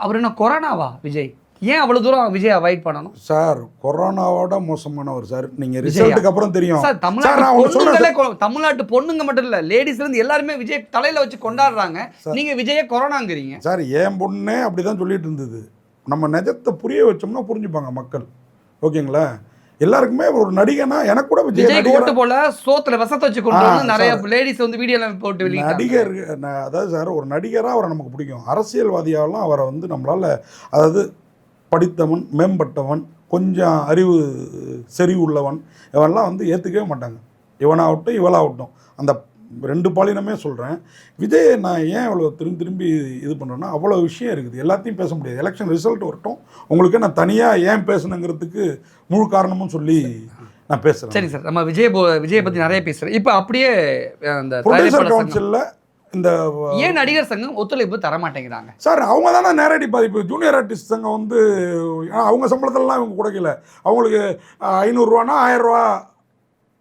அவர் என்ன கொரோனாவா விஜய்? ஏன் அவ்வளவு தூரம் விஜய் அவாய்ட் பண்ணணும் சார்? கொரோனாவோட மோசமானவர் சார். நீங்க ரிசல்ட்டுக்கு அப்புறம் தெரியும் சார். தமிழ்நாட்டு பொண்ணுங்க மட்டும் இல்ல, லேடிஸ்ல இருந்து எல்லாருமே விஜய் தலையில வச்சு கொண்டாடுறாங்க. நீங்க விஜய கொரோனாங்கிறீங்க சார். என் பொண்ணே அப்படிதான் சொல்லிட்டு இருந்தது. நம்ம நிஜத்தை புரிய வச்சோம்னா புரிஞ்சுப்பாங்க மக்கள், ஓகேங்களா? எல்லாருக்குமே ஒரு நடிகனா எனக்கு கூட விஜய் ஓட்டு போல சோத்துல விஷத்தை வச்சு கொண்டு வந்து நிறைய லேடிஸ் வந்து வீடியோல போட்டு நடிகர். அதாவது சார் ஒரு நடிகரா அவரை நமக்கு பிடிக்கும், அரசியல்வாதியாவெல்லாம் அவரை வந்து நம்மளால, அதாவது படித்தவன், மேம்பட்டவன், கொஞ்சம் அறிவு செறிவு உள்ளவன், இவெல்லாம் வந்து ஏற்றுக்கவே மாட்டாங்க. இவனாகட்டும் இவளாகட்டும், அந்த 2 பாலினமே சொல்கிறேன். விஜய் நான் ஏன் அவ்வளோ திரும்பி இது பண்ணுறேன்னா, அவ்வளோ விஷயம் இருக்குது, எல்லாத்தையும் பேச முடியாது. எலெக்ஷன் ரிசல்ட் வரட்டும், உங்களுக்கு நான் தனியாக ஏன் பேசணுங்கிறதுக்கு முழு காரணமும் சொல்லி நான் பேசுகிறேன். சரி சார், நம்ம விஜயை பற்றி நிறைய பேசுகிறேன். இப்போ அப்படியே அந்த ப்ரொடியூசர் கவுன்சிலில் இந்த ஏன் நடிகர் சங்கம் ஒத்துழைப்பு தர மாட்டேங்கிறாங்க சார்? அவங்க தானே நேரடி பாதிப்பு. ஜூனியர் ஆர்டிஸ்ட் சங்கம் வந்து அவங்க சம்பளத்திலலாம் இவங்க கொடுக்கல. அவங்களுக்கு 500 ரூபானா 1000 ரூபா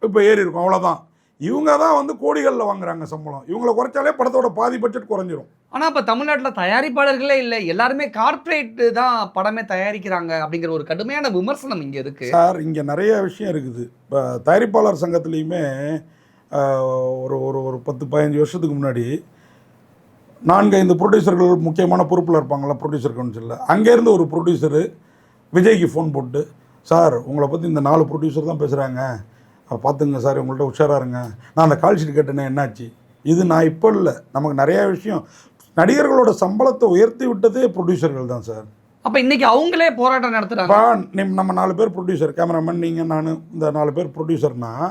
இப்போ ஏறி இருக்கும், அவ்வளோதான். இவங்க தான் வந்து கோடிகளில் வாங்குறாங்க சம்பளம். இவங்களை குறைச்சாலே படத்தோட பாதி பட்ஜெட் குறைஞ்சிரும். ஆனால் இப்போ தமிழ்நாட்டில் தயாரிப்பாளர்களே இல்லை, எல்லாருமே கார்ப்பரேட் தான் படமே தயாரிக்கிறாங்க அப்படிங்கிற ஒரு கடுமையான விமர்சனம் இங்கே இருக்குது சார். இங்கே நிறைய விஷயம் இருக்குது. இப்போ தயாரிப்பாளர் சங்கத்துலேயுமே ஒரு ஒரு 10-15 வருஷத்துக்கு முன்னாடி 4-5 ப்ரொடியூசர்கள் முக்கியமான பொறுப்பில் இருப்பாங்களா ப்ரொடியூசர் கவுன்சிலில். அங்கேருந்து ஒரு ப்ரொடியூசரு விஜய்க்கு ஃபோன் போட்டு, சார் உங்களை பற்றி இந்த 4 ப்ரொடியூசர் தான் பேசுகிறாங்க, பார்த்துங்க சார், உங்கள்கிட்ட உஷாராக இருங்க, நான் அந்த கால் ஷீட் கேட்டேனே என்னாச்சு? இது நான் இப்போ இல்லை, நமக்கு நிறையா விஷயம். நடிகர்களோட சம்பளத்தை உயர்த்தி விட்டதே ப்ரொடியூசர்கள் தான் சார். அப்போ இன்றைக்கி அவங்களே போராட்டம் நடத்துகிறாங்க. நம்ம 4 பேர் ப்ரொடியூசர், கேமராமேன் நீங்கள் நான், இந்த 4 பேர் ப்ரொடியூசர்னால்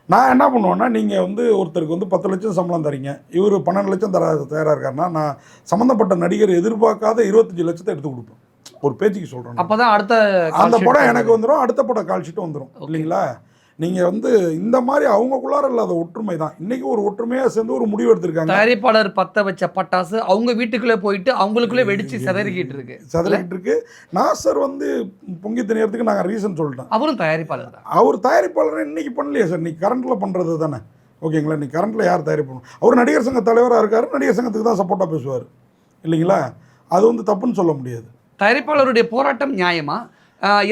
நான் என்ன பண்ணுவேன்னா, நீங்கள் வந்து ஒருத்தருக்கு வந்து 10 லட்சம் சம்பளம் தரீங்க, இவர் 12 லட்சம் தயாராக இருக்காருன்னா, நான் சம்மந்தப்பட்ட நடிகர் எதிர்பார்க்காத 25 லட்சத்தை எடுத்து கொடுப்பேன். ஒரு பேச்சுக்கு சொல்கிறேன். அப்போ தான் அடுத்த அந்த படம் எனக்கு வந்துடும், அடுத்த படம் கால் ஷீட்டும் வந்துடும், இல்லைங்களா? நீங்கள் வந்து இந்த மாதிரி அவங்களுக்குள்ளார இல்லாத ஒற்றுமை தான் இன்றைக்கி ஒரு ஒற்றுமையாக சேர்ந்து ஒரு முடிவு எடுத்திருக்காங்க. தயாரிப்பாளர் பற்ற வச்ச பட்டாசு அவங்க வீட்டுக்குள்ளே போயிட்டு அவங்களுக்குள்ளே வெடிச்சு சிதறிக்கிட்டு இருக்கு. நாசர் வந்து பொங்கி திணியறதுக்கு நாங்கள் ரீசன் சொல்லிட்டோம். அவரும் தயாரிப்பாளர் தான். அவர் தயாரிப்பாளர் இன்னைக்கு பண்ணலையே சார், இன்னைக்கு கரண்ட்டில் பண்ணுறது தானே, ஓகேங்களா? இன்னைக்கு கரண்ட்டில் யார் தயாரிப்பு? அவர் நடிகர் சங்க தலைவராக இருக்கார், நடிகர் சங்கத்துக்கு தான் சப்போர்ட்டாக பேசுவார், இல்லைங்களா? அது வந்து தப்புன்னு சொல்ல முடியாது. தயாரிப்பாளருடைய போராட்டம் நியாயமா?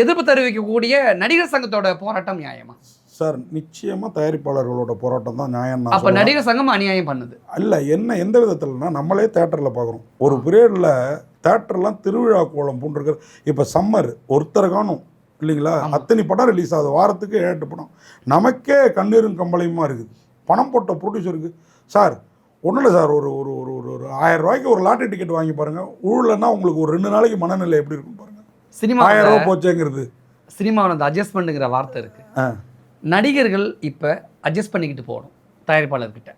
எதிர்ப்பு தெரிவிக்கக்கூடிய நடிகர் சங்கத்தோட போராட்டம் நியாயமா? சார் நிச்சயமாக தயாரிப்பாளர்களோட போராட்டம் தான் நியாயம். அப்போ நடிகர் சங்கம் அநியாயம் பண்ணுது இல்லை, என்ன எந்த விதத்தில்னா, நம்மளே தேட்டரில் பார்க்குறோம், ஒரு பீரியடில் தேட்டர்லாம் திருவிழா கோலம் பூண்டிருக்கிற. இப்போ சம்மர் ஒருத்தரை காணும், இல்லைங்களா? அத்தனை படம் ரிலீஸ் ஆகுது, வாரத்துக்கு 7-8 படம். நமக்கே கண்ணீரும் கம்பளையுமா இருக்குது. பணம் போட்ட ப்ரொடியூசருக்கு சார் ஒன்றும் இல்லை சார், ஒரு ஒரு ஒரு ஒரு 1000 ரூபாய்க்கு ஒரு லாட்டரி டிக்கெட் வாங்கி பாருங்கள், ஊழல்னா உங்களுக்கு ஒரு 2 நாளைக்கு மனநிலை எப்படி இருக்குன்னு பாருங்கள். சினிமா 1000 ரூபா போச்சேங்கிறது. சினிமாவில் அந்த அட்ஜஸ்ட்மெண்ட்டுங்கிற வார்த்தை இருக்குது. நடிகர்கள் இப்போ அட்ஜஸ்ட் பண்ணிக்கிட்டு போகணும் தயாரிப்பாளர்கிட்ட.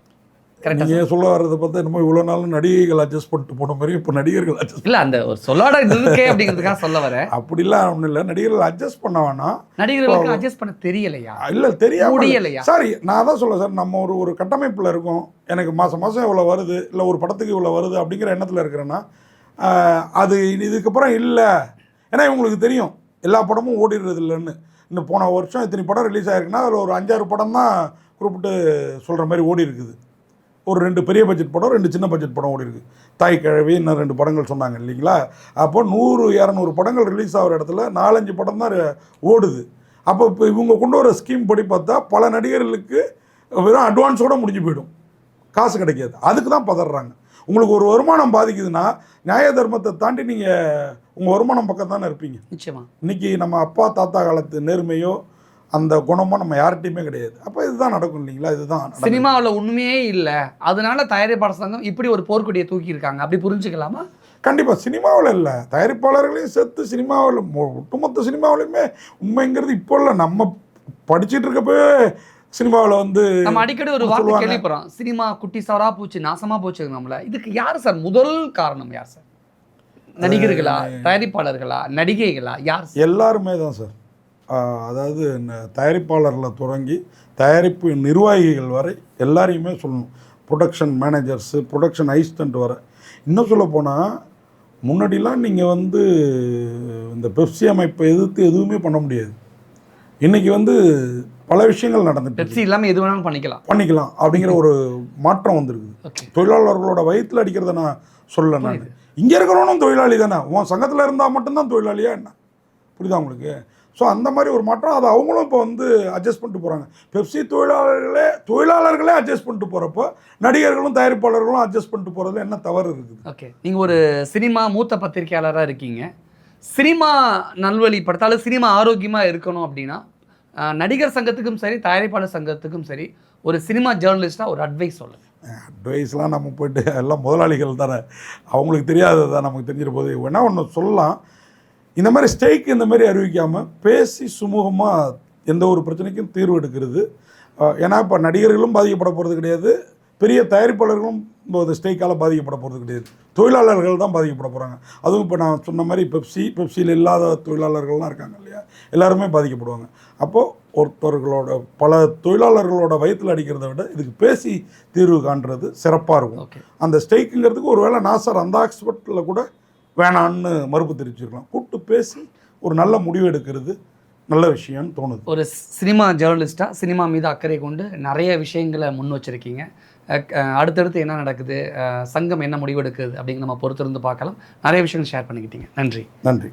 நீங்கள் சொல்ல வர்றதை பார்த்தா என்னமோ இவ்வளோ நாளும் நடிகைகள் அட்ஜஸ்ட் பண்ணிட்டு போன மாதிரி இப்போ நடிகர்கள் அட்ஜஸ்ட் இல்லை, அந்த ஒரு சொல்லாட இருக்கே அப்படிங்கிறதுக்காக சொல்ல வரேன். அப்படிலாம் ஒன்றும் இல்லை, நடிகர்கள் அட்ஜஸ்ட் பண்ண வேணாம். நடிகர்களுக்கு அட்ஜஸ்ட் பண்ண தெரியலையா? இல்லை, தெரியலையா? சாரி, நான் தான் சொல்ல சார், நம்ம ஒரு கட்டமைப்பில் இருக்கோம், எனக்கு மாதம் இவ்வளோ வருது, இல்லை ஒரு படத்துக்கு இவ்வளோ வருது அப்படிங்கிற எண்ணத்தில் இருக்கிறேன்னா, அது இதுக்கப்புறம் இல்லை, ஏன்னா இவங்களுக்கு தெரியும் எல்லா படமும் ஓடிடுறது இல்லைன்னு. இன்னும் போன வருஷம் இத்தனை படம் ரிலீஸ் ஆகிருக்குன்னா அதில் ஒரு 5-6 படம் தான் குறிப்பிட்டு சொல்கிற மாதிரி ஓடி இருக்குது. ஒரு 2 பெரிய பட்ஜெட் படம், 2 சின்ன பட்ஜெட் படம் ஓடி இருக்குது. தாய் கிழவி இன்னும் 2 படங்கள் சொன்னாங்க இல்லைங்களா. அப்போ 100-200 படங்கள் ரிலீஸ் ஆகிற இடத்துல 4-5 படம் தான் ஓடுது. அப்போ இப்போ இவங்க கொண்டு வர ஸ்கீம் படி பார்த்தா பல நடிகர்களுக்கு வெறும் அட்வான்ஸோடு முடிஞ்சு போயிடும், காசு கிடைக்காது. அதுக்கு தான் பதறாங்க. உங்களுக்கு ஒரு வருமானம் பாதிக்குதுன்னா நியாய தர்மத்தை தாண்டி நீங்கள் உங்கள் வருமானம் பக்கம் தானே இருப்பீங்க. நிச்சயமா இன்றைக்கி நம்ம அப்பா தாத்தா காலத்து நேர்மையோ அந்த குணமோ நம்ம யார்கிட்டையுமே கிடையாது. அப்போ இதுதான் நடக்கும் இல்லைங்களா. இதுதான் சினிமாவில் உண்மையே இல்லை, அதனால தயாரிப்பாளர் சங்கம் இப்படி ஒரு போர்க்கொடியை தூக்கியிருக்காங்க, அப்படி புரிஞ்சுக்கலாமா? கண்டிப்பாக சினிமாவில் இல்லை, தயாரிப்பாளர்களையும் சேர்த்து சினிமாவில் ஒட்டுமொத்த சினிமாவிலையுமே உண்மைங்கிறது இப்போ இல்லை. நம்ம படிச்சுட்டு இருக்கப்போ சினிமாவில் வந்து நம்ம அடிக்கடி ஒரு வார்த்தை கேள்விப்படுறோம், சினிமா குட்டி சாரா போச்சு, நாசமாக போச்சு நம்மள. இதுக்கு யார் சார் முதல் காரணம்? யார் சார்? நடிகர்களா, தயாரிப்பாளர்களா, நடிகைகளா, யார்? எல்லாருமே தான் சார். அதாவது தயாரிப்பாளரில் தொடங்கி தயாரிப்பு நிர்வாகிகள் வரை எல்லாரையுமே சொல்லணும். ப்ரொடக்ஷன் மேனேஜர்ஸு, ப்ரொடக்ஷன் அசிஸ்டண்ட் வரை. இன்னும் சொல்ல போனால் முன்னாடிலாம் நீங்கள் வந்து இந்த பெப்சி அமைப்பை எதிர்த்து எதுவுமே பண்ண முடியாது. இன்றைக்கி வந்து பல விஷயங்கள் நடந்துட்டு பெப்சி இல்லாமல் எது வேணாலும் பண்ணிக்கலாம் அப்படிங்கிற ஒரு மாற்றம் வந்துருக்குது. தொழிலாளர்களோட வயிற்றில் அடிக்கிறத நான் சொல்லலை. நான் இங்கே இருக்கிறவனும் தொழிலாளி தானே, உன் சங்கத்தில் இருந்தால் மட்டும்தான் தொழிலாளியா என்ன? புரியுதா உங்களுக்கு? ஸோ அந்த மாதிரி ஒரு மாற்றம், அதை அவங்களும் இப்போ வந்து அட்ஜஸ்ட் பண்ணிட்டு போகிறாங்க. பெப்சி தொழிலாளர்களே அட்ஜஸ்ட் பண்ணிட்டு போகிறப்போ நடிகர்களும் தயாரிப்பாளர்களும் அட்ஜஸ்ட் பண்ணிட்டு போகிறதுல என்ன தவறு இருக்குது? ஓகே, நீங்கள் ஒரு சினிமா மூத்த பத்திரிகையாளராக இருக்கீங்க. சினிமா நல்வழிப்படுத்தாலும் சினிமா ஆரோக்கியமாக இருக்கணும் அப்படின்னா நடிகர் சங்கத்துக்கும் சரி, தயாரிப்பாளர் சங்கத்துக்கும் சரி, ஒரு சினிமா ஜேர்னலிஸ்டாக ஒரு அட்வைஸ் சொல்லுங்கள். அட்வைஸ்லாம் நம்ம போய்ட்டு எல்லாம் முதலாளிகள் தானே, அவங்களுக்கு தெரியாதது தான் நமக்கு தெரிஞ்சிட போது. வேணா ஒன்று சொல்லலாம், இந்த மாதிரி ஸ்ட்ரைக் இந்த மாதிரி அறிவிக்காமல் பேசி சுமூகமாக எந்த ஒரு பிரச்சனைக்கும் தீர்வு எடுக்கிறது. ஏன்னா இப்போ நடிகர்களும் பாதிக்கப்பட போகிறது கிடையாது, பெரிய தயாரிப்பாளர்களும் இந்த ஸ்ட்ரைக்கால் பாதிக்கப்பட போகிறது கிடையாது, தொழிலாளர்கள் தான் பாதிக்கப்பட போகிறாங்க. அதுவும் இப்போ நான் சொன்ன மாதிரி பெப்சியில் இல்லாத தொழிலாளர்கள்லாம் இருக்காங்க இல்லையா, எல்லாருமே பாதிக்கப்படுவாங்க. அப்போது ஒருத்தர்களோட பல தொழிலாளர்களோட வயிற்றில் அடிக்கிறத விட இதுக்கு பேசி தீர்வு காண்றது சிறப்பாக இருக்கும். அந்த ஸ்ட்ரைக்குங்கிறதுக்கு ஒரு வேளை நாசர் அந்த ஆக்ஸ்பர்ட்டில் கூட வேணான்னு மறுப்பு தெரிவிச்சிருக்கலாம். கூப்பிட்டு பேசி ஒரு நல்ல முடிவு எடுக்கிறது நல்ல விஷயம்னு தோணுது. ஒரு சினிமா ஜேர்னலிஸ்டாக சினிமா மீது அக்கறை கொண்டு நிறைய விஷயங்களை முன் வச்சுருக்கீங்க. அடுத்தடுத்து என்ன நடக்குது, சங்கம் என்ன முடிவு எடுக்குது அப்படிங்கிற நம்ம பொறுத்திருந்து பார்க்கலாம். நிறைய விஷயங்கள் ஷேர் பண்ணிக்கிட்டீங்க. நன்றி.